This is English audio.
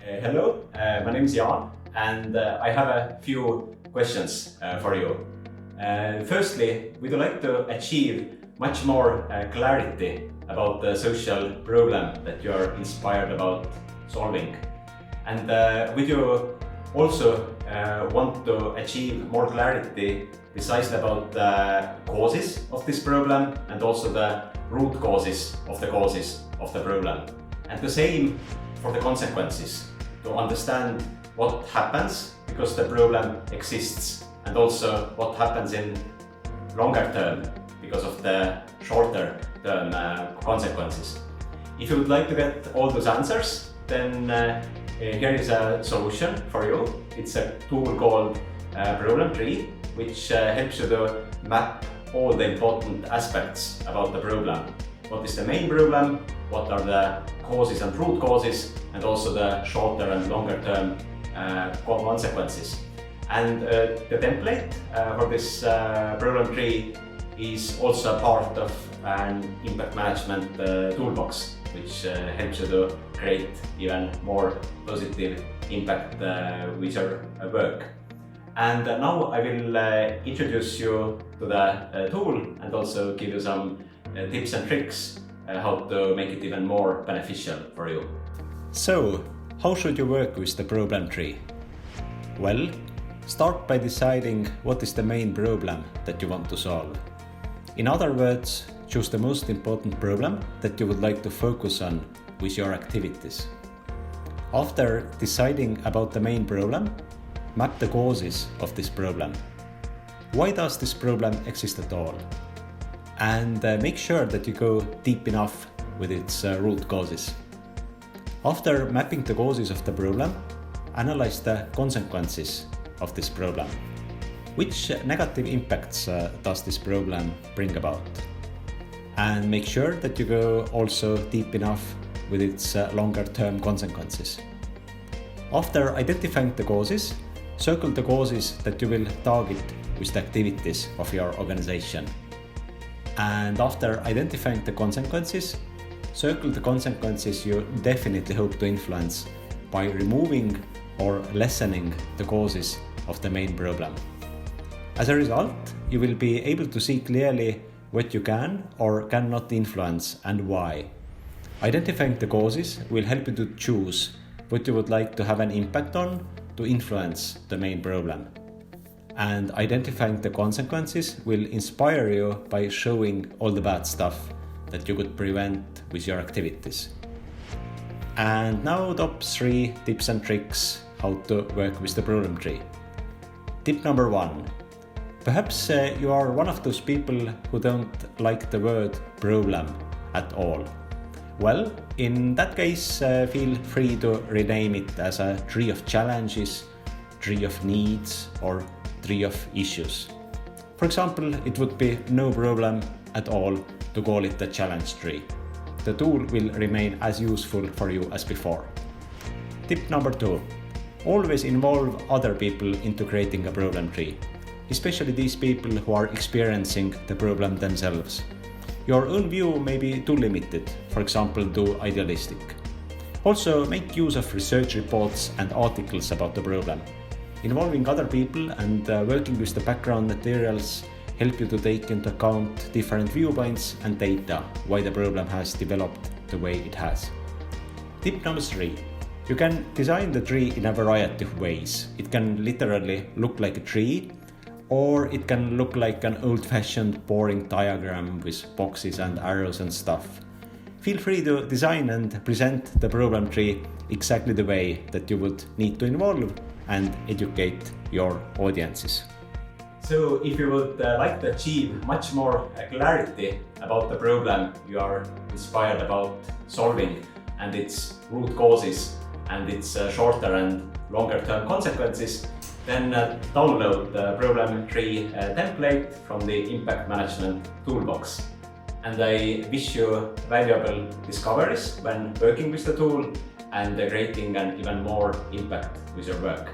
Hello, my name is Jan, and I have a few questions for you. Firstly, we'd like to achieve much more clarity about the social problem that you are inspired about solving. And would you also want to achieve more clarity precisely about the causes of this problem and also the root causes of the problem? And the same for the consequences, to understand what happens because the problem exists and also what happens in longer term because of the shorter term consequences. If you would like to get all those answers, then here is a solution for you. It's a tool called problem tree, which helps you to map all the important aspects about the problem. What is the main problem? What are the causes and root causes, and also the shorter and longer term consequences. And the template for this problem tree is also a part of an impact management toolbox, which helps you to create even more positive impact with your work. And now I will introduce you to the tool and also give you some tips and tricks how to make it even more beneficial for you. So, how should you work with the problem tree? Well, start by deciding what is the main problem that you want to solve. In other words, choose the most important problem that you would like to focus on with your activities. After deciding about the main problem, map the causes of this problem. Why does this problem exist at all? And make sure that you go deep enough with its root causes. After mapping the causes of the problem, analyze the consequences of this problem. Which negative impacts does this problem bring about? And make sure that you go also deep enough with its longer term consequences. After identifying the causes, circle the causes that you will target with the activities of your organization. And after identifying the consequences, circle the consequences you definitely hope to influence by removing or lessening the causes of the main problem. As a result, you will be able to see clearly what you can or cannot influence and why. Identifying the causes will help you to choose what you would like to have an impact on to influence the main problem. And identifying the consequences will inspire you by showing all the bad stuff that you could prevent with your activities. And now top 3 tips and tricks how to work with the problem tree. Tip number 1. Perhaps you are one of those people who don't like the word problem at all. Well, in that case, feel free to rename it as a tree of challenges, tree of needs, or tree of issues. For example, it would be no problem at all to call it the challenge tree. The tool will remain as useful for you as before. Tip number 2. Always involve other people into creating a problem tree, especially these people who are experiencing the problem themselves. Your own view may be too limited, for example, too idealistic. Also, make use of research reports and articles about the problem. Involving other people and working with the background materials help you to take into account different viewpoints and data why the problem has developed the way it has. Tip number 3. You can design the tree in a variety of ways. It can literally look like a tree, or it can look like an old-fashioned boring diagram with boxes and arrows and stuff. Feel free to design and present the problem tree exactly the way that you would need to involve and educate your audiences. So if you would like to achieve much more clarity about the problem you are inspired about solving and its root causes and its shorter and longer term consequences, then download the problem tree template from the impact management toolbox. And I wish you valuable discoveries when working with the tool and creating an even more impact with your work.